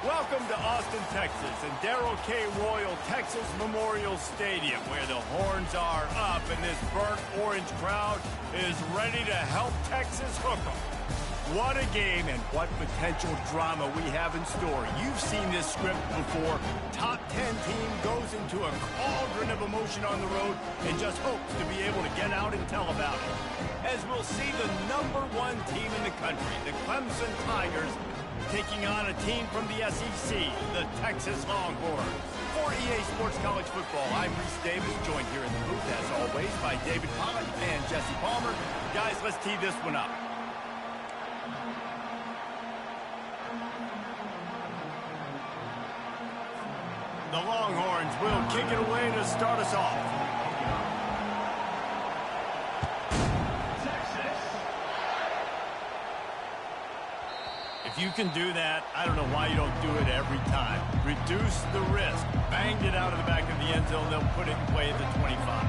Welcome to Austin, Texas, and Darrell K. Royal Texas Memorial Stadium, where the horns are up and this burnt orange crowd is ready to help Texas hook 'em. What a game and what potential drama we have in store. You've seen this script before. Top 10 team goes into a cauldron of emotion on the road and just hopes to be able to get out and tell about it. As we'll see the #1 team in the country, the Clemson Tigers, taking on a team from the SEC, the Texas Longhorns. For EA Sports College Football, I'm Reese Davis, joined here in the booth, as always, by David Pollock and Jesse Palmer. Guys, let's tee this one up. The Longhorns will kick it away to start us off. If you can do that, I don't know why you don't do it every time. Reduce the risk. Banged it out of the back of the end zone. They'll put it in play at the 25.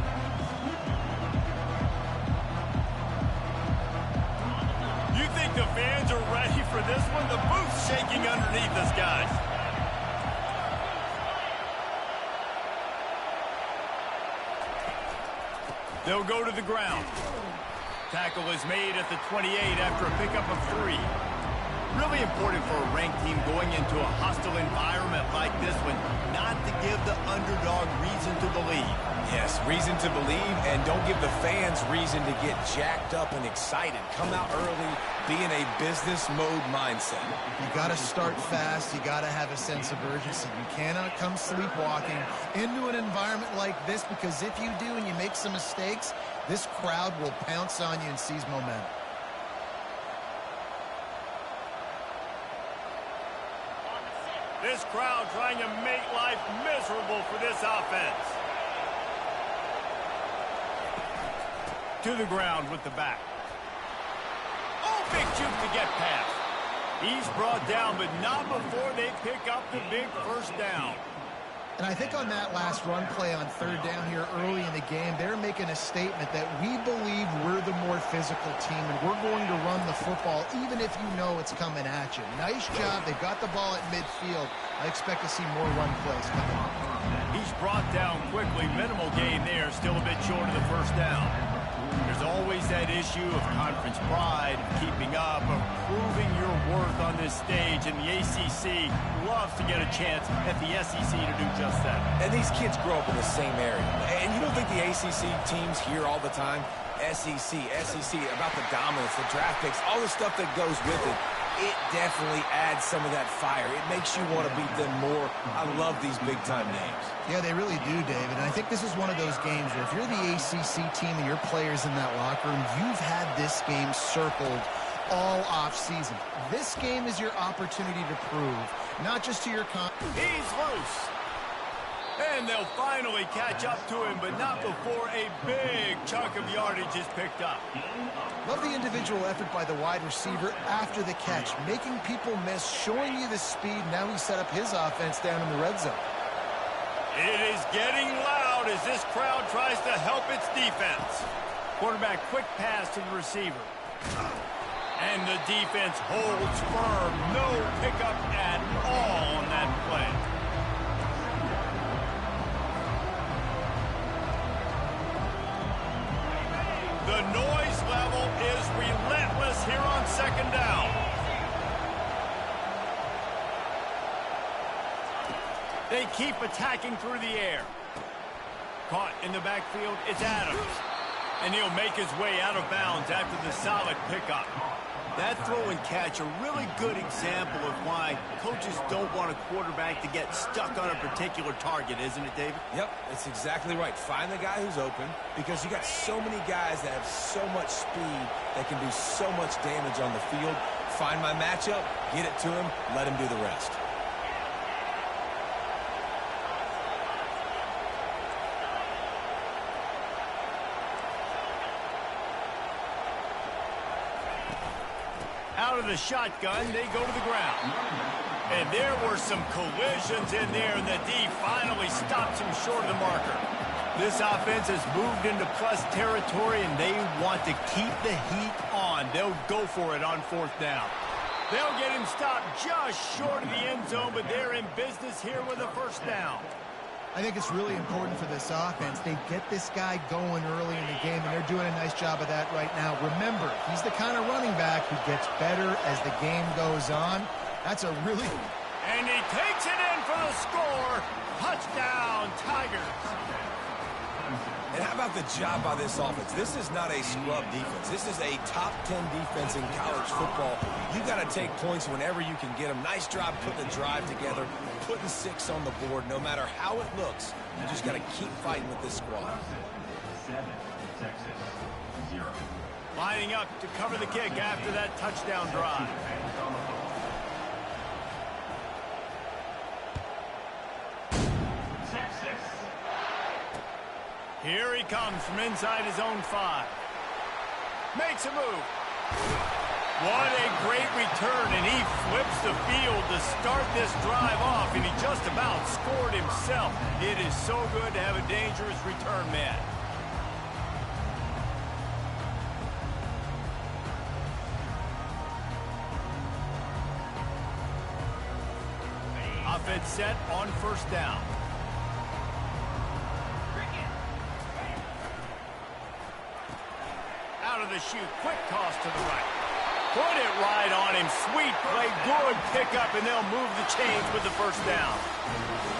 You think the fans are ready for this one? The booth's shaking underneath us, guys. They'll go to the ground. Tackle is made at the 28 after a pickup of 3. Really important for a ranked team going into a hostile environment like this one, not to give the underdog reason to believe. Yes, reason to believe, and don't give the fans reason to get jacked up and excited. Come out early, be in a business mode mindset. You got to start fast. You got to have a sense of urgency. You cannot come sleepwalking into an environment like this, because if you do and you make some mistakes, this crowd will pounce on you and seize momentum. This crowd trying to make life miserable for this offense. To the ground with the back. Oh, big juke to get past. He's brought down, but not before they pick up the big first down. And I think on that last run play on third down here early in the game, they're making a statement that we believe we're the more physical team and we're going to run the football even if you know it's coming at you. Nice job. They got the ball at midfield. I expect to see more run plays coming up. He's brought down quickly. Minimal gain there. Still a bit short of the first down. There's always that issue of conference pride, keeping up, of proving your worth on this stage, and the ACC loves to get a chance at the SEC to do just that. And these kids grow up in the same area. And you don't think the ACC teams hear all the time? SEC, about the dominance, the draft picks, all the stuff that goes with it. It definitely adds some of that fire. It makes you want to beat them more. I love these big-time games. Yeah, they really do, David. And I think this is one of those games where if you're the ACC team and your players in that locker room, you've had this game circled all off-season. This game is your opportunity to prove, not just to your He's loose. And they'll finally catch up to him, but not before a big chunk of yardage is picked up. Love the individual effort by the wide receiver after the catch, making people miss, showing you the speed. Now he set up his offense down in the red zone. It is getting loud as this crowd tries to help its defense. Quarterback quick pass to the receiver. And the defense holds firm. No pickup at all on that play. The noise level is relentless here on second down. They keep attacking through the air. Caught in the backfield, it's Adams. And he'll make his way out of bounds after the solid pickup. That throw and catch, a really good example of why coaches don't want a quarterback to get stuck on a particular target, isn't it, David? Yep, it's exactly right. Find the guy who's open, because you got so many guys that have so much speed that can do so much damage on the field. Find my matchup, get it to him, let him do the rest. Out of the shotgun, they go to the ground. And there were some collisions in there, and the D finally stops him short of the marker. This offense has moved into plus territory, and they want to keep the heat on. They'll go for it on fourth down. They'll get him stopped just short of the end zone, but they're in business here with a first down. I think it's really important for this offense. They get this guy going early in the game, and they're doing a nice job of that right now. Remember, he's the kind of running back who gets better as the game goes on. That's a really... And he takes it in for the score. Touchdown, Tigers. And how about the job by this offense? This is not a scrub defense. This is a top 10 defense in college football. You got to take points whenever you can get them. Nice job putting the drive together, putting 6 on the board. No matter how it looks, you just got to keep fighting with this squad. 7, Texas, 0. Lining up to cover the kick after that touchdown drive. Here he comes from inside his own 5. Makes a move. What a great return, and he flips the field to start this drive off, and he just about scored himself. It is so good to have a dangerous return man. Offense set on first down. Out of the chute, quick toss to the right. Put it right on him. Sweet play, good pickup, and they'll move the chains with the first down.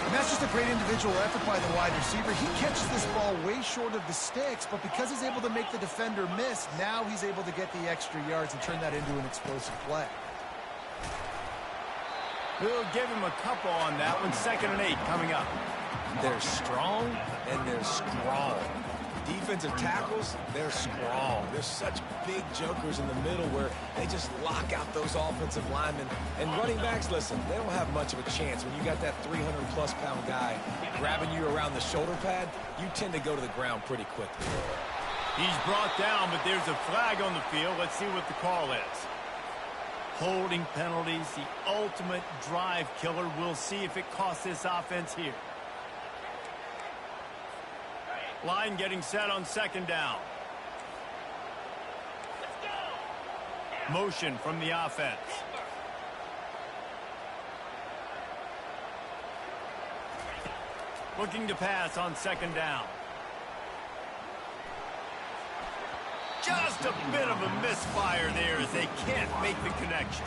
And that's just a great individual effort by the wide receiver. He catches this ball way short of the sticks, but because he's able to make the defender miss, now he's able to get the extra yards and turn that into an explosive play. We'll give him a couple on that one. 2nd and 8 coming up. They're strong, and they're strong. Defensive tackles, they're strong. They're such big jokers in the middle where they just lock out those offensive linemen. And running backs, listen, they don't have much of a chance. When you got that 300-plus pound guy grabbing you around the shoulder pad, you tend to go to the ground pretty quickly. He's brought down, but there's a flag on the field. Let's see what the call is. Holding penalties, the ultimate drive killer. We'll see if it costs this offense here. Line getting set on 2nd down. Motion from the offense. Looking to pass on 2nd down. Just a bit of a misfire there as they can't make the connection.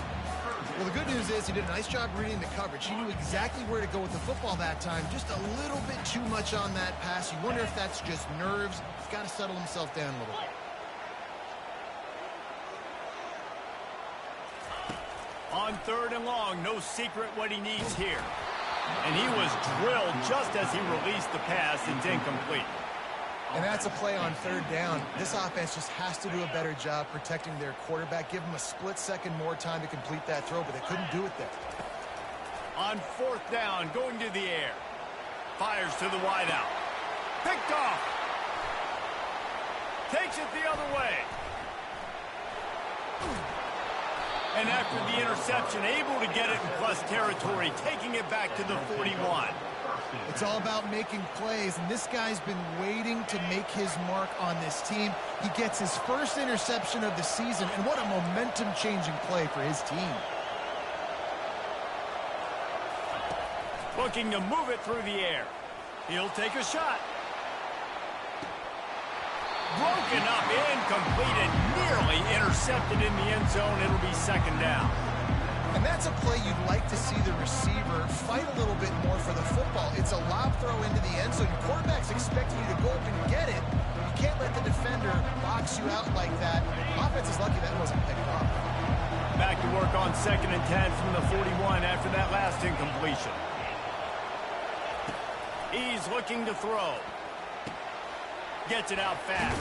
Well, the good news is he did a nice job reading the coverage. He knew exactly where to go with the football that time. Just a little bit too much on that pass. You wonder if that's just nerves. He's got to settle himself down a little bit. On 3rd and long, no secret what he needs here. And he was drilled just as he released the pass. It's incomplete. And that's a play on 3rd down. This offense just has to do a better job protecting their quarterback. Give him a split second more time to complete that throw, but they couldn't do it there. On 4th down, going to the air. Fires to the wideout. Picked off. Takes it the other way. And after the interception, able to get it in plus territory, taking it back to the 41. It's all about making plays, and this guy's been waiting to make his mark on this team. He gets his first interception of the season, and what a momentum-changing play for his team. Looking to move it through the air. He'll take a shot. Broken up, incomplete, and nearly intercepted in the end zone. It'll be 2nd down. And that's a play you'd like to see the receiver fight a little bit more for the football. It's a lob throw into the end zone. Your quarterback's expecting you to go up and get it. You can't let the defender box you out like that. Offense is lucky that wasn't picked off. Back to work on 2nd and 10 from the 41 after that last incompletion. He's looking to throw. Gets it out fast.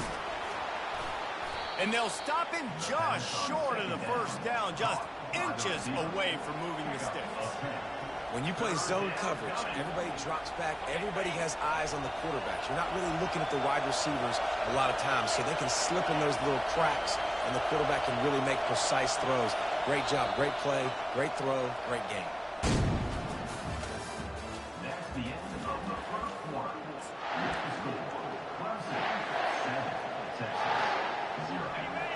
And they'll stop him just short of the first down, just inches away from moving the sticks. When you play zone coverage, everybody drops back. Everybody has eyes on the quarterbacks. You're not really looking at the wide receivers a lot of times, so they can slip in those little cracks, and the quarterback can really make precise throws. Great job, great play, great throw, great game. That's the end of the first quarter.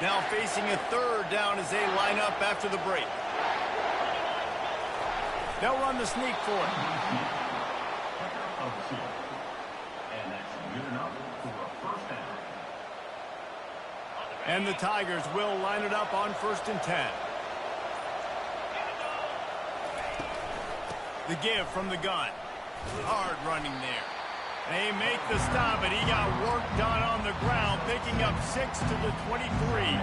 Now facing a 3rd down as they line up after the break. They'll run the sneak for it. Of 2. And that's good enough for a first down. And the Tigers will line it up on 1st and 10. The give from the gun. Hard running there. They make the stop, and he got work done on the ground, picking up 6 to the 23.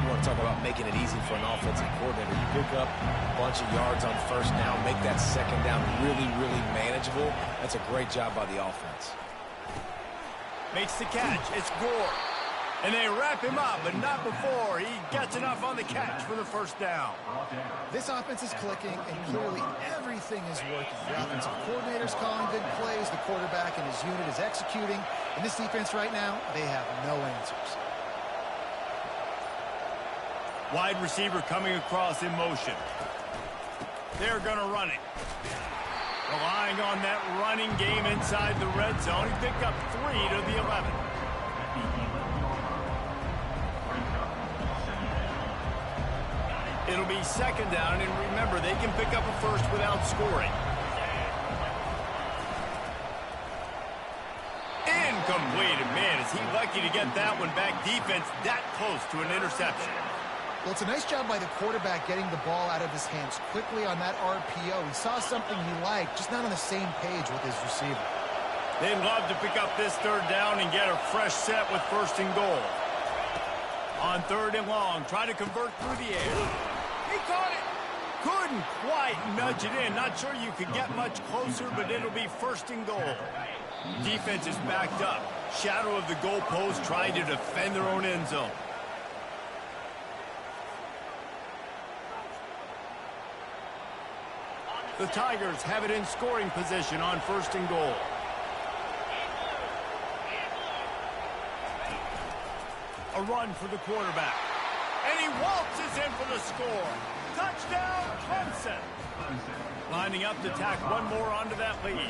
You want to talk about making it easy for an offensive coordinator. You pick up a bunch of yards on 1st down, make that 2nd down really, really manageable. That's a great job by the offense. Makes the catch. It's Gore. And they wrap him up, but not before he gets enough on the catch for the 1st down. This offense is clicking, and clearly everything is working. The offensive coordinator's calling good plays. The quarterback and his unit is executing. And this defense right now, they have no answers. Wide receiver coming across in motion. They're going to run it. Relying on that running game inside the red zone. He picked up 3 to the 11. It'll be 2nd down, and remember, they can pick up a first without scoring. Incomplete. Man, is he lucky to get that one back. Defense that close to an interception. Well, it's a nice job by the quarterback getting the ball out of his hands quickly on that RPO. He saw something he liked, just not on the same page with his receiver. They'd love to pick up this 3rd down and get a fresh set with 1st and goal. On 3rd and long, try to convert through the air. He caught it. Couldn't quite nudge it in. Not sure you could get much closer, but it'll be 1st and goal. Defense is backed up. Shadow of the goalpost trying to defend their own end zone. The Tigers have it in scoring position on 1st and goal. A run for the quarterback. And he waltzes in for the score. Touchdown, Clemson. Lining up to tack one more onto that lead.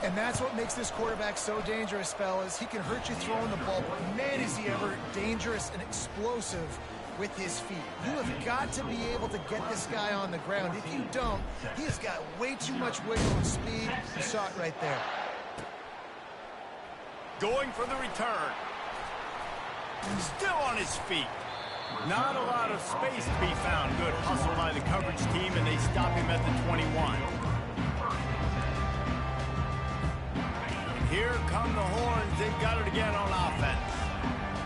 And that's what makes this quarterback so dangerous, fellas. He can hurt you throwing the ball, but man, is he ever dangerous and explosive with his feet. You have got to be able to get this guy on the ground. If you don't, he has got way too much wiggle and speed. You saw it right there. Going for the return. Still on his feet. Not a lot of space to be found. Good hustle by the coverage team, and they stop him at the 21. Here come the horns. They've got it again on offense.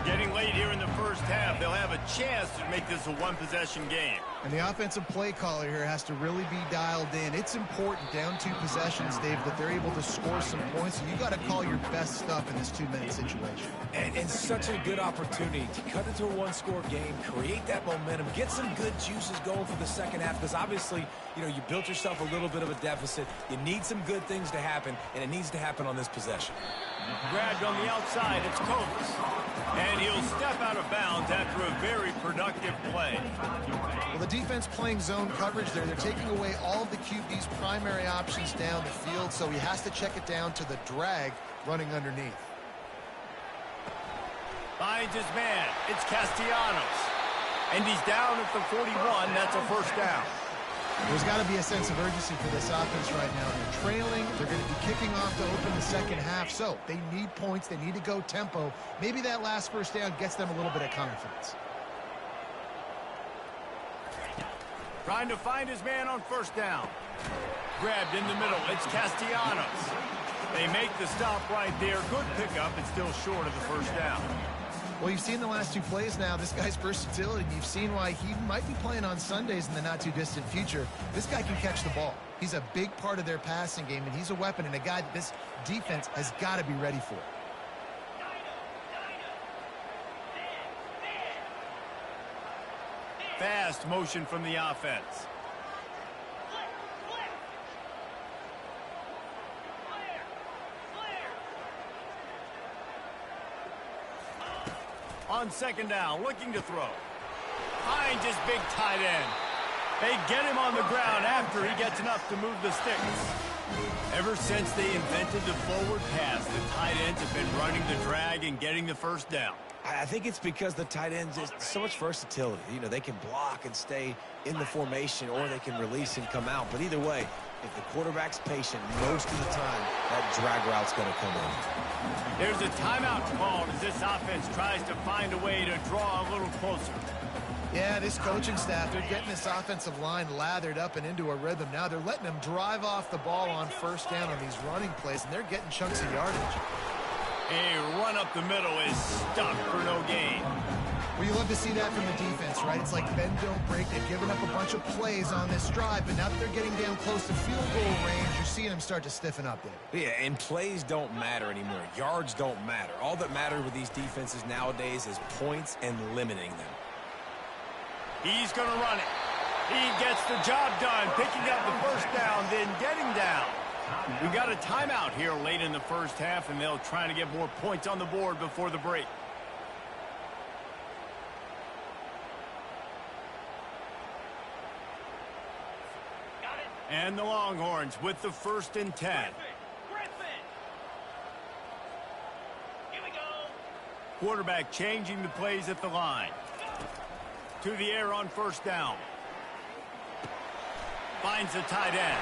Getting late here in the 1st half, they'll have a chance to make this a one-possession game. And the offensive play caller here has to really be dialed in. It's important, down 2 possessions, Dave, that they're able to score some points. And you got to call your best stuff in this 2-minute situation. And such a good opportunity to cut it to a 1-score game, create that momentum, get some good juices going for the 2nd half. Because obviously, you built yourself a little bit of a deficit. You need some good things to happen, and it needs to happen on this possession. Grabbed on the outside, it's Coates. And he'll step out of bounds after a very productive play. Well, the defense playing zone coverage there. They're taking away all of the QB's primary options down the field, so he has to check it down to the drag running underneath. Finds his man. It's Castellanos. And he's down at the 41. That's a 1st down. There's got to be a sense of urgency for this offense right now. They're trailing. They're going to be kicking off to open the 2nd half. So they need points. They need to go tempo. Maybe that last 1st down gets them a little bit of confidence. Trying to find his man on 1st down. Grabbed in the middle. It's Castellanos. They make the stop right there. Good pickup. It's still short of the 1st down. Well, you've seen the last 2 plays now. This guy's versatility. You've seen why he might be playing on Sundays in the not-too-distant future. This guy can catch the ball. He's a big part of their passing game, and he's a weapon and a guy that this defense has got to be ready for. Fast motion from the offense. On 2nd down, looking to throw. Finds his big tight end. They get him on the ground after he gets enough to move the sticks. Ever since they invented the forward pass, the tight ends have been running the drag and getting the first down. I think it's because the tight ends is so much versatility. You know, they can block and stay in the formation, or they can release and come out. But either way, if the quarterback's patient, most of the time, that drag route's going to come in. There's a timeout called as this offense tries to find a way to draw a little closer. Yeah, this coaching staff, they're getting this offensive line lathered up and into a rhythm. Now they're letting them drive off the ball on first down on these running plays, and they're getting chunks of yardage. A run up the middle is stuck for no gain. Well, you love to see that from the defense, right? It's like bend, don't break. They've given up a bunch of plays on this drive, but now that they're getting down close to field goal range, you're seeing them start to stiffen up there. Yeah, and plays don't matter anymore. Yards don't matter. All that matters with these defenses nowadays is points and limiting them. He's going to run it. He gets the job done, picking up the first down, then getting down. We got a timeout here late in the first half, and they'll try to get more points on the board before the break. And the Longhorns with the 1st and 10. Here we go. Quarterback changing the plays at the line. To the air on first down. Finds the tight end.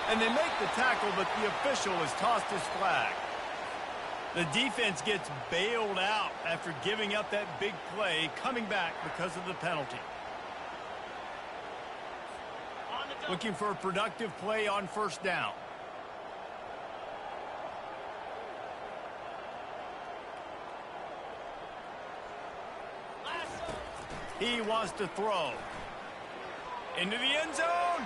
And they make the tackle, but the official has tossed his flag. The defense gets bailed out after giving up that big play, coming back because of the penalty. Looking for a productive play on first down. He wants to throw. Into the end zone.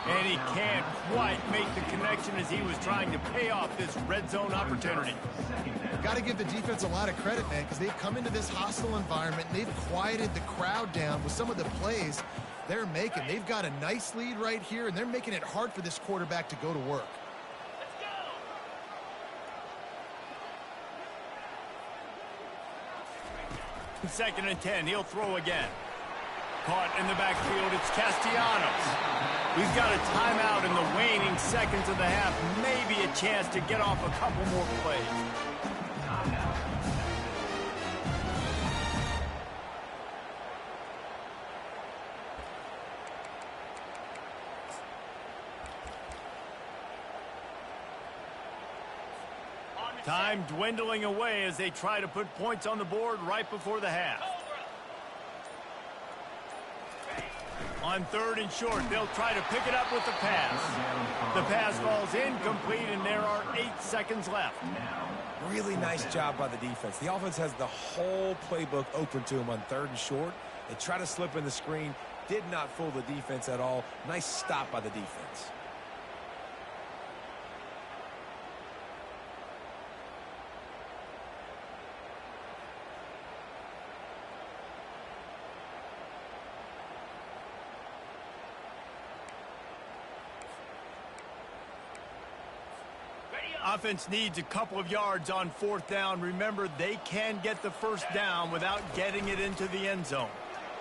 And he can't quite make the connection as he was trying to pay off this red zone opportunity. Got to give the defense a lot of credit, man, because they've come into this hostile environment and they've quieted the crowd down with some of the plays they're making. They've got a nice lead right here, and they're making it hard for this quarterback to go to work. Let's go. 2nd and 10. He'll throw again. Caught in the backfield. It's Castellanos. We've got a timeout in the waning seconds of the half. Maybe a chance to get off a couple more plays. Time dwindling away as they try to put points on the board right before the half. On 3rd and short, they'll try to pick it up with the pass. The pass falls incomplete, and there are 8 seconds left. Really nice job by the defense. The offense has the whole playbook open to them on 3rd and short. They try to slip in the screen. Did not fool the defense at all. Nice stop by the defense. Offense needs a couple of yards on 4th down. Remember, they can get the first down without getting it into the end zone.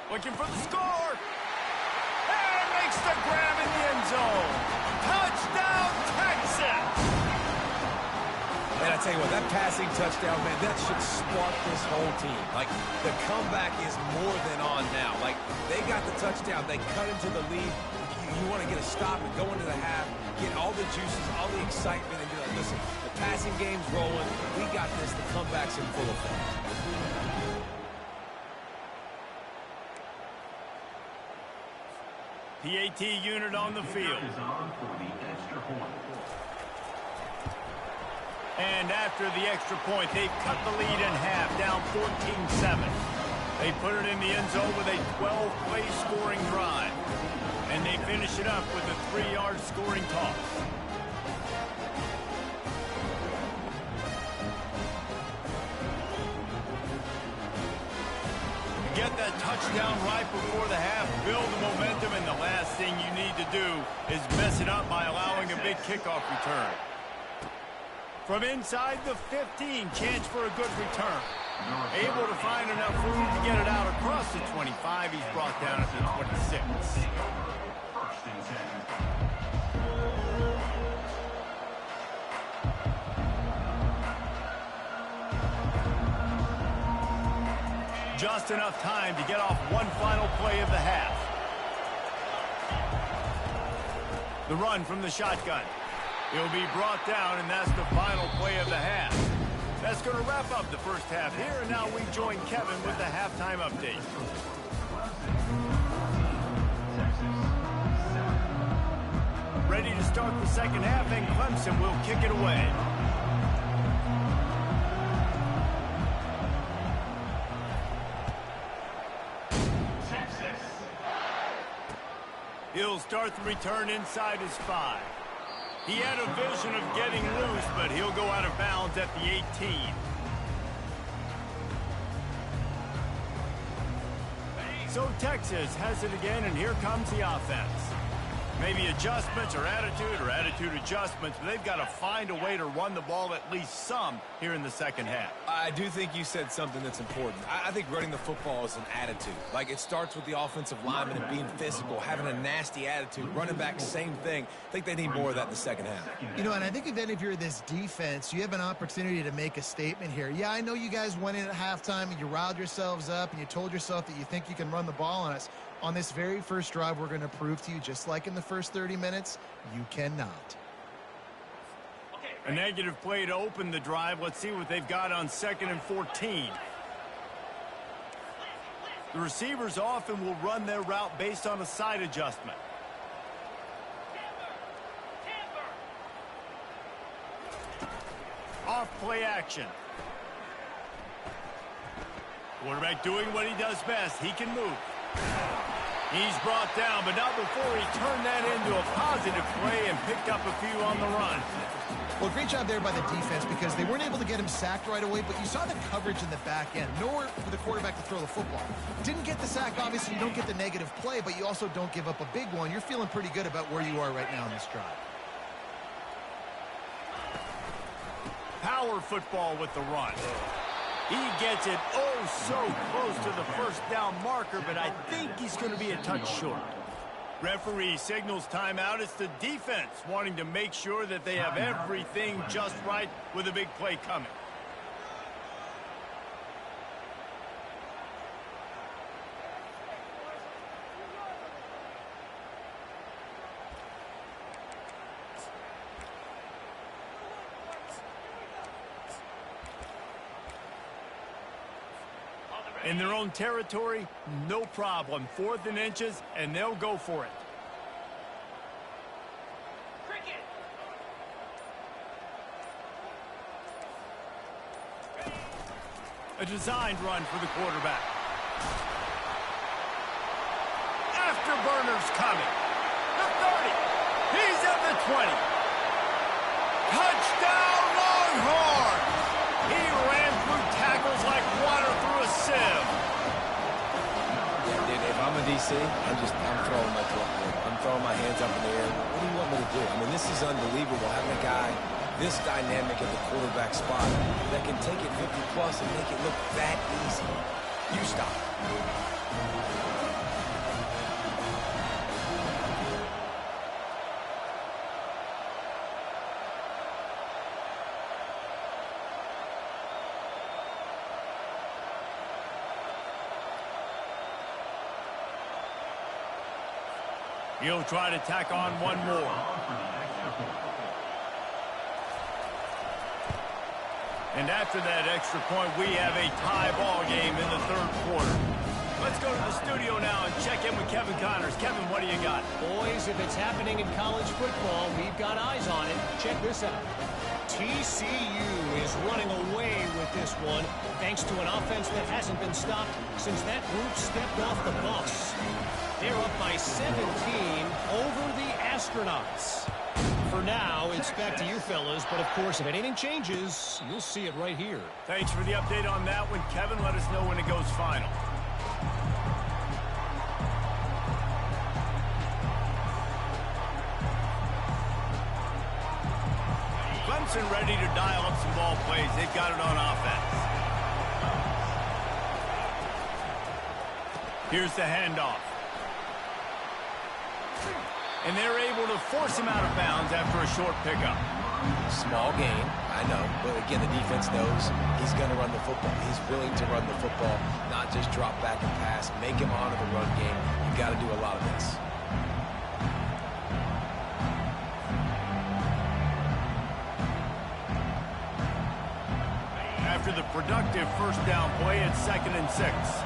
Looking for the score. And makes the grab in the end zone. Touchdown, Texas! Man, I tell you what, that passing touchdown, man, that should spark this whole team. Like, the comeback is more than on now. Like, they got the touchdown. They cut into the lead. You want to get a stop and go into the half, get all the juices, all the excitement, and be like, listen, the passing game's rolling. We got this. The comeback's in full effect. PAT unit on the field. And after the extra point, they've cut the lead in half, down 14-7. They put it in the end zone with a 12-play scoring drive. And they finish it up with a 3-yard scoring toss. Get that touchdown right before the half, build the momentum, and the last thing you need to do is mess it up by allowing a big kickoff return. From inside the 15, chance for a good return. Able to find enough room to get it out across the 25. He's brought down at the 26. Just enough time to get off one final play of the half. The run from the shotgun. He'll be brought down, and that's the final play of the half. That's going to wrap up the first half here, and now we join Kevin with the halftime update. Ready to start the second half, and Clemson will kick it away. He'll start the return inside his 5. He had a vision of getting loose, but he'll go out of bounds at the 18. So Texas has it again, and here comes the offense. Maybe adjustments or attitude adjustments, but they've got to find a way to run the ball at least some here in the second half. I do think you said something that's important. I think running the football is an attitude. Like, it starts with the offensive lineman and being physical, having a nasty attitude. Running back, same thing. I think they need more of that in the second half. You know, and I think if you're this defense, you have an opportunity to make a statement here. Yeah, I know you guys went in at halftime and you riled yourselves up and you told yourself that you think you can run the ball on us. On this very first drive, we're going to prove to you, just like in the first 30 minutes, you cannot. A negative play to open the drive. Let's see what they've got on 2nd and 14. The receivers often will run their route based on a side adjustment. Off play action. Quarterback doing what he does best. He can move. He's brought down, but not before he turned that into a positive play and picked up a few on the run. Well, great job there by the defense because they weren't able to get him sacked right away, but you saw the coverage in the back end. Nowhere for the quarterback to throw the football. Didn't get the sack, obviously you don't get the negative play, but you also don't give up a big one. You're feeling pretty good about where you are right now in this drive. Power football with the run. He gets it oh so close to the first down marker, but I think he's going to be a touch short. Referee signals timeout. It's the defense wanting to make sure that they have everything just right with a big play coming. In their own territory, no problem. 4th and inches, and they'll go for it. A designed run for the quarterback. Afterburners coming. The 30. He's at the 20. Touchdown, Longhorns! He ran through tackles like water through a sieve. If I'm a DC, I'm throwing my hands up in the air. What do you want me to do? I mean, this is unbelievable having a guy this dynamic at the quarterback spot that can take it 50+ and make it look that easy. You stop. He'll try to tack on one more. And after that extra point, we have a tie ball game in the 3rd quarter. Let's go to the studio now and check in with Kevin Connors. Kevin, what do you got? Boys, if it's happening in college football, we've got eyes on it. Check this out. TCU is running away with this one, thanks to an offense that hasn't been stopped since that group stepped off the bus. They're up by 17 over the Astronauts. For now, it's back to you fellas, but of course, if anything changes, you'll see it right here. Thanks for the update on that one, Kevin. Let us know when it goes final. Clemson ready to dial up some ball plays. They've got it on offense. Here's the handoff. And they're able to force him out of bounds after a short pickup. Small gain. I know, but again, the defense knows he's going to run the football. He's willing to run the football, not just drop back and pass, make him honor the run game. You've got to do a lot of this. After the productive first down play, it's 2nd and 6.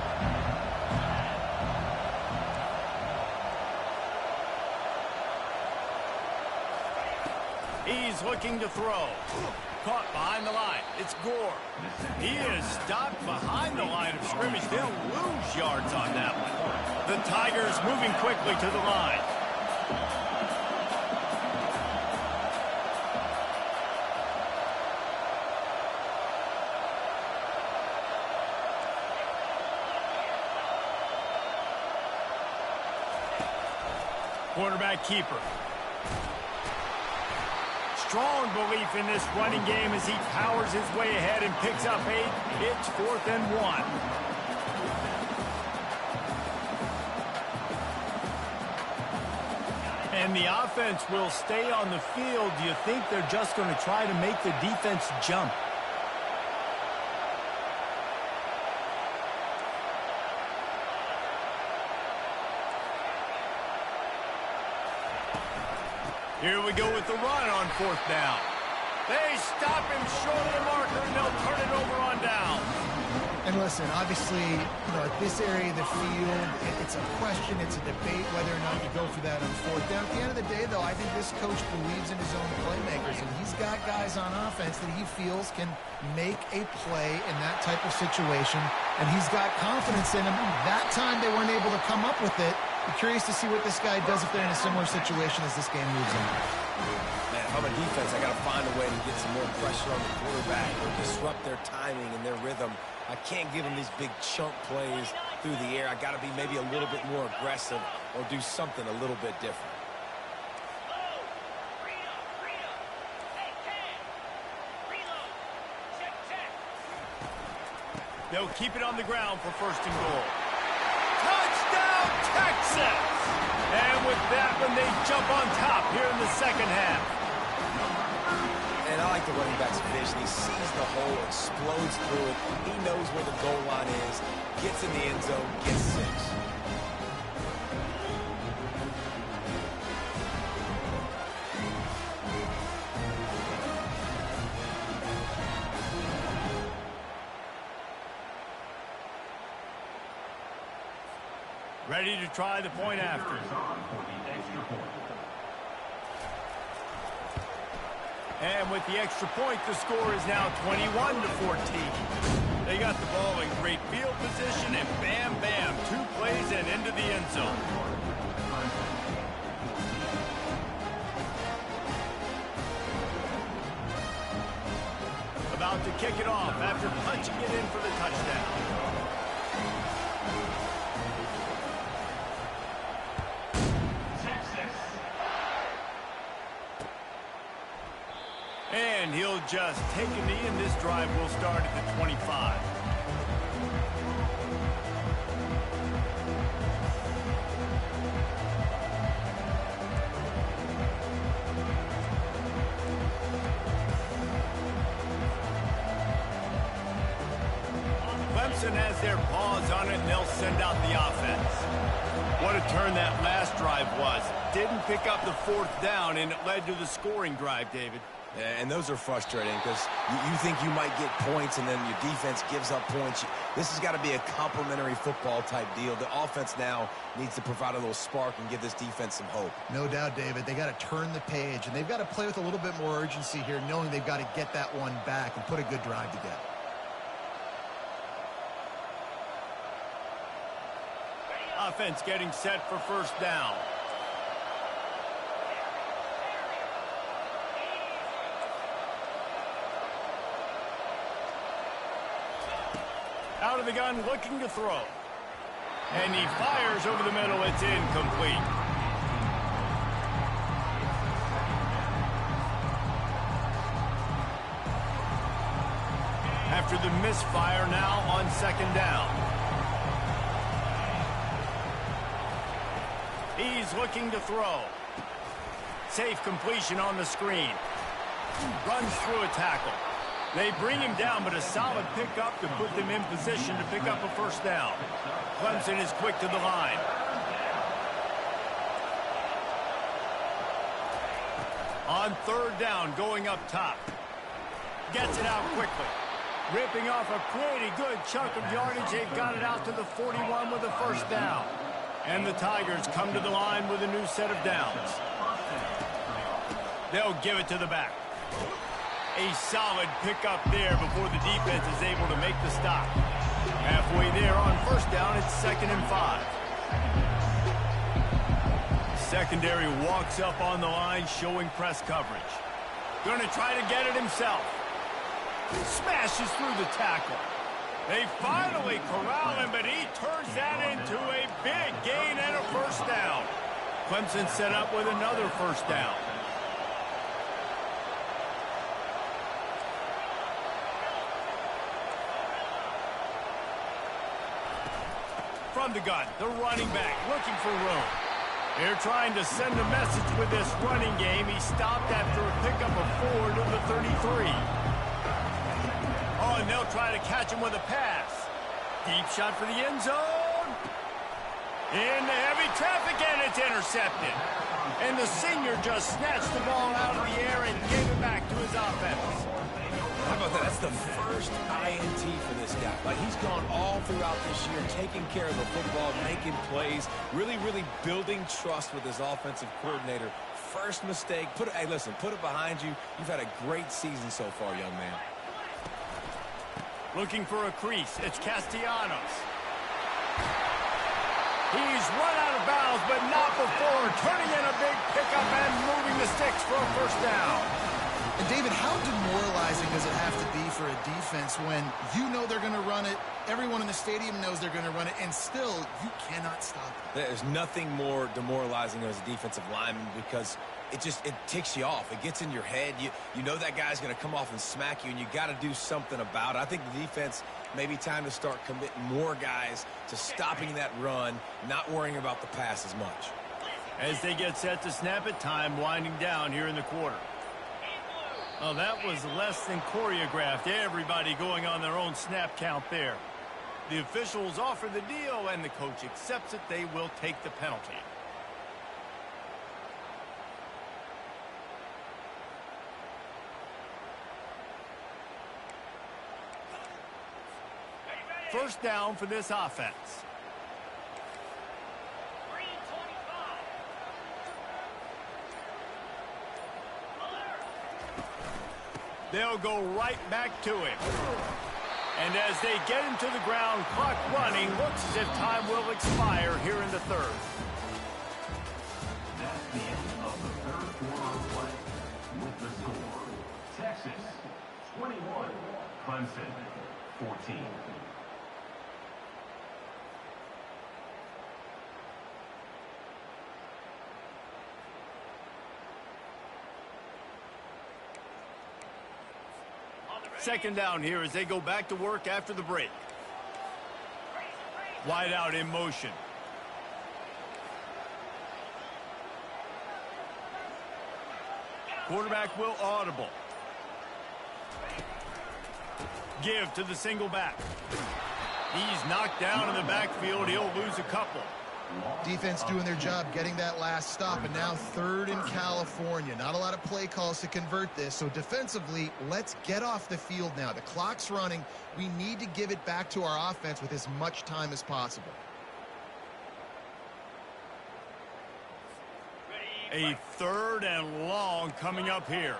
He's looking to throw. Caught behind the line. It's Gore. He is stopped behind the line of scrimmage. They'll lose yards on that one. The Tigers moving quickly to the line. Quarterback keeper. Strong belief in this running game as he powers his way ahead and picks up 8. It's 4th and 1. And the offense will stay on the field. Do you think they're just going to try to make the defense jump? Here we go with the run on 4th down. They stop him short of the marker, and they'll turn it over on down. And listen, obviously, at this area of the field, it's a question, it's a debate whether or not you go for that on 4th down. At the end of the day, though, I think this coach believes in his own playmakers, and he's got guys on offense that he feels can make a play in that type of situation, and he's got confidence in them. That time they weren't able to come up with it. I'm curious to see what this guy does if they're in a similar situation as this game moves on. Man, if I'm a defense, I got to find a way to get some more pressure on the quarterback or disrupt their timing and their rhythm. I can't give them these big chunk plays through the air. I got to be maybe a little bit more aggressive or do something a little bit different. They'll keep it on the ground for 1st and goal. Touchdown, Texas! And with that one, they jump on top here in the 2nd half. And I like the running back's vision. He sees the hole, explodes through it. He knows where the goal line is, gets in the end zone, gets 6. Ready to try the point after. And with the extra point, the score is now 21-14. They got the ball in great field position, and bam, bam, 2 plays and into the end zone. About to kick it off after punching it in for the touchdown. And he'll just take a knee, and this drive will start at the 25. Clemson has their paws on it, and they'll send out the offense. What a turn that last drive was. Didn't pick up the 4th down, and it led to the scoring drive, David. And those are frustrating because you think you might get points and then your defense gives up points. This has got to be a complementary football type deal. The offense now needs to provide a little spark and give this defense some hope. No doubt, David. They got to turn the page, and they've got to play with a little bit more urgency here, knowing they've got to get that one back and put a good drive together. Offense getting set for 1st down. Out of the gun, looking to throw. And he fires over the middle. It's incomplete. After the misfire, now on 2nd down. He's looking to throw. Safe completion on the screen. Runs through a tackle. They bring him down, but a solid pickup to put them in position to pick up a first down. Clemson is quick to the line. On third down, going up top. Gets it out quickly. Ripping off a pretty good chunk of yardage. They've got it out to the 41 with a first down. And the Tigers come to the line with a new set of downs. They'll give it to the back. A solid pickup there before the defense is able to make the stop. Halfway there on first down, it's 2nd and 5. Secondary walks up on the line, showing press coverage. Going to try to get it himself. Smashes through the tackle. They finally corral him, but he turns that into a big gain and a first down. Clemson set up with another first down. From the gun, the running back looking for room. They're trying to send a message with this running game. He stopped after a pickup of 4 to the 33. Oh, and they'll try to catch him with a pass. Deep shot for the end zone. Into heavy traffic, and it's intercepted. And the senior just snatched the ball out of the air and gave it back to his offense. How about that? That's the first INT for this guy. Like, he's gone all throughout this year, taking care of the football, making plays, really building trust with his offensive coordinator. First mistake. Hey, listen, put it behind you. You've had a great season so far, young man. Looking for a crease. It's Castellanos. He's run out of bounds, but not before turning in a big pickup and moving the sticks for a first down. And David, how demoralizing does it have to be for a defense when you know they're going to run it, everyone in the stadium knows they're going to run it, and still you cannot stop it? There's nothing more demoralizing as a defensive lineman because it ticks you off. It gets in your head. You know that guy's going to come off and smack you, and you got to do something about it. I think the defense maybe time to start committing more guys to stopping that run, not worrying about the pass as much. As they get set to snap it, time winding down here in the quarter. Oh, that was less than choreographed. Everybody going on their own snap count there. The officials offer the deal, and the coach accepts it. They will take the penalty. First down for this offense. They'll go right back to him. And as they get him to the ground, clock running, looks as if time will expire here in the third. That's the end of the third quarter of play. With the score, Texas 21, Clemson 14. Second down here as they go back to work after the break. Wide out in motion. Quarterback will audible. Give to the single back. He's knocked down in the backfield. He'll lose a couple. Defense doing their job, getting that last stop, and now 3rd in California. Not a lot of play calls to convert this, so defensively, let's get off the field now. The clock's running. We need to give it back to our offense with as much time as possible. A 3rd and long coming up here.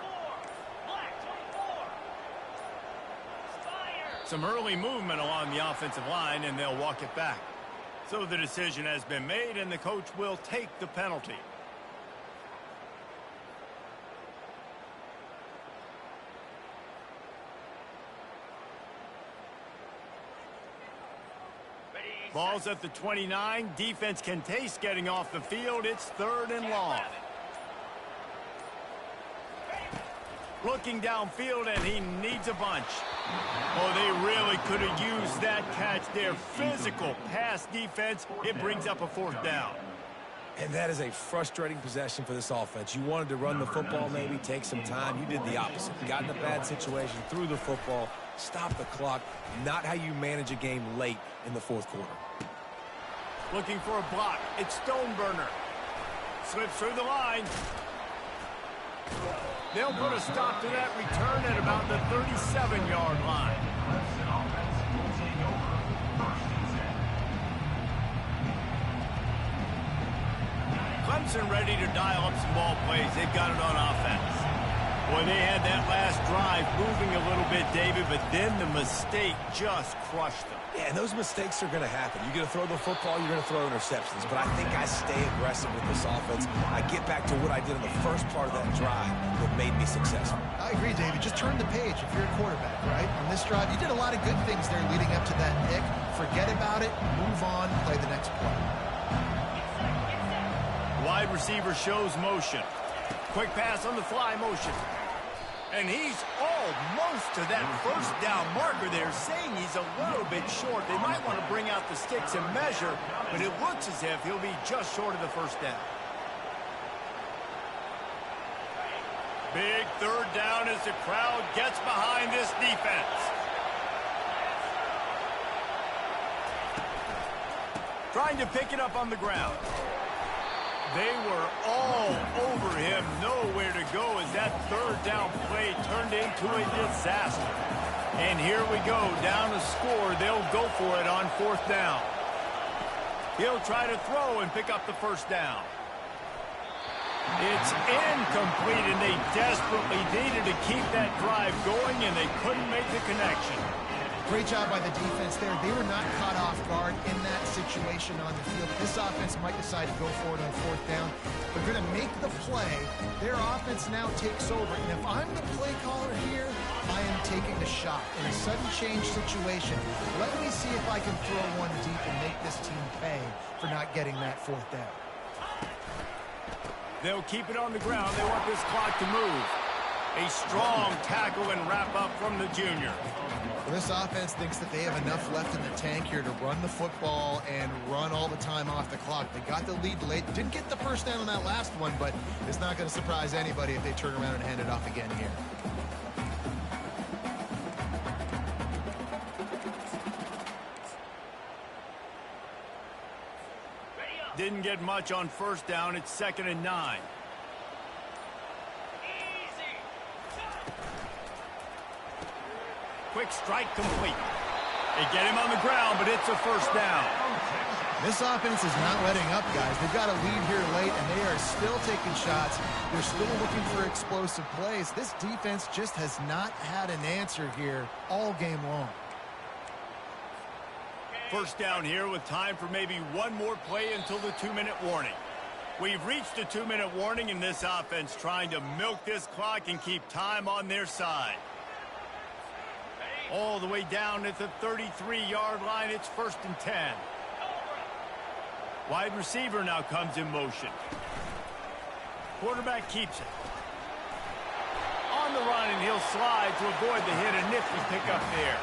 Some early movement along the offensive line, and they'll walk it back. So the decision has been made, and the coach will take the penalty. Ball's at the 29. Defense can taste getting off the field. It's 3rd and long. Looking downfield, and he needs a bunch. Oh, they really could have used that catch there. Physical pass defense. It brings up a 4th down. And that is a frustrating possession for this offense. You wanted to run the football, maybe take some time. You did the opposite. Got in a bad situation, threw the football, stopped the clock. Not how you manage a game late in the fourth quarter. Looking for a block. It's Stoneburner. Slips through the line. They'll put a stop to that return at about the 37-yard line. Clemson ready to dial up some ball plays. They've got it on offense. Boy, they had that last drive moving a little bit, David, but then the mistake just crushed them. Yeah, and those mistakes are going to happen. You're going to throw the football, you're going to throw interceptions. But I think I stay aggressive with this offense. I get back to what I did in the first part of that drive that made me successful. I agree, David. Just turn the page if you're a quarterback, right? On this drive, you did a lot of good things there leading up to that pick. Forget about it, move on, play the next play. Wide receiver shows motion. Quick pass on the fly motion. And he's almost to that first down marker there, saying he's a little bit short. They might want to bring out the sticks and measure, but it looks as if he'll be just short of the first down. Big third down as the crowd gets behind this defense. Trying to pick it up on the ground. They were all over him, nowhere to go as that third down play turned into a disaster. And here we go, down a score. They'll go for it on fourth down. He'll try to throw and pick up the first down. It's incomplete, and they desperately needed to keep that drive going, and they couldn't make the connection. Great job by the defense there. They were not caught off guard in that situation on the field. This offense might decide to go for it on fourth down. They're going to make the play. Their offense now takes over. And if I'm the play caller here, I am taking a shot. In a sudden change situation, let me see if I can throw one deep and make this team pay for not getting that fourth down. They'll keep it on the ground. They want this clock to move. A strong tackle and wrap up from the junior. Well, this offense thinks that they have enough left in the tank here to run the football and run all the time off the clock. They got the lead late. Didn't get the first down on that last one, but it's not going to surprise anybody if they turn around and hand it off again here. Didn't get much on first down. It's 2nd and 9. Quick strike complete. They get him on the ground, but it's a first down. This offense is not letting up, guys. They've got a lead here late, and they are still taking shots. They're still looking for explosive plays. This defense just has not had an answer here all game long. First down here with time for maybe one more play until the 2-minute warning. We've reached the 2-minute warning, and this offense trying to milk this clock and keep time on their side. All the way down at the 33-yard line, it's 1st and 10. Wide receiver now comes in motion. Quarterback keeps it. On the run, and he'll slide to avoid the hit. A nifty pickup there.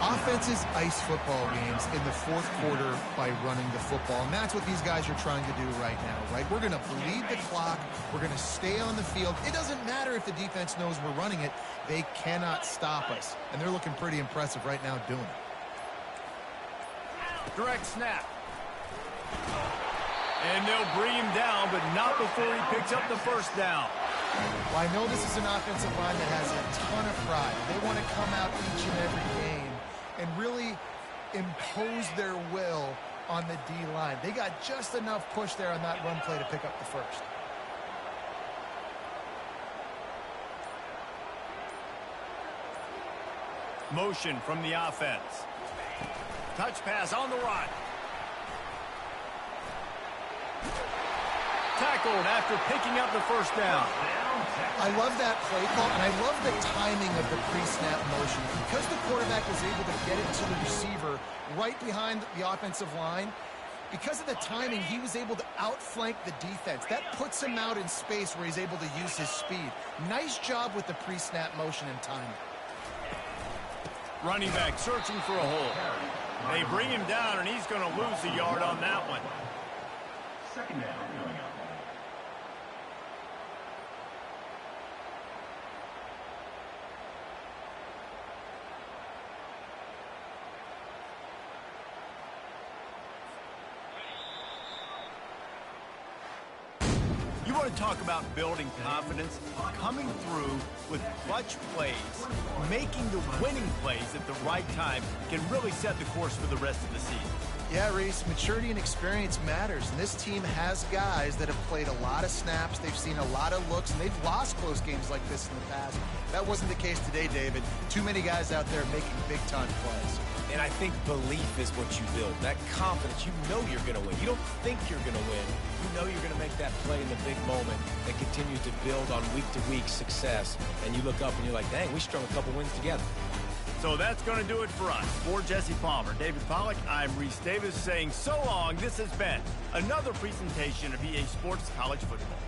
Offenses ice football games in the fourth quarter by running the football, and that's what these guys are trying to do right now, right? We're going to bleed the clock. We're going to stay on the field. It doesn't matter if the defense knows we're running it. They cannot stop us, and they're looking pretty impressive right now doing it. Direct snap. And they'll bring him down, but not before he picks up the first down. Well, I know this is an offensive line that has a ton of pride. They want to come out each and every game and really impose their will on the D-line. They got just enough push there on that run play to pick up the first. Motion from the offense. Touch pass on the run. Tackled after picking up the first down. I love that play call, and I love the timing of the pre-snap motion. Because the quarterback was able to get it to the receiver right behind the offensive line, because of the timing, he was able to outflank the defense. That puts him out in space where he's able to use his speed. Nice job with the pre-snap motion and timing. Running back searching for a hole. They bring him down, and he's going to lose a yard on that one. Second down coming up. You want to talk about building confidence? Coming through with clutch plays, making the winning plays at the right time can really set the course for the rest of the season. Yeah, Reese, maturity and experience matters, and this team has guys that have played a lot of snaps, they've seen a lot of looks, and they've lost close games like this in the past. That wasn't the case today, David. Too many guys out there making big-time plays. And I think belief is what you build. That confidence, you know you're going to win. You don't think you're going to win. You know you're going to make that play in the big moment that continues to build on week-to-week success. And you look up and you're like, dang, we strung a couple wins together. So that's going to do it for us. For Jesse Palmer, David Pollack, I'm Reese Davis saying so long. This has been another presentation of EA Sports College Football.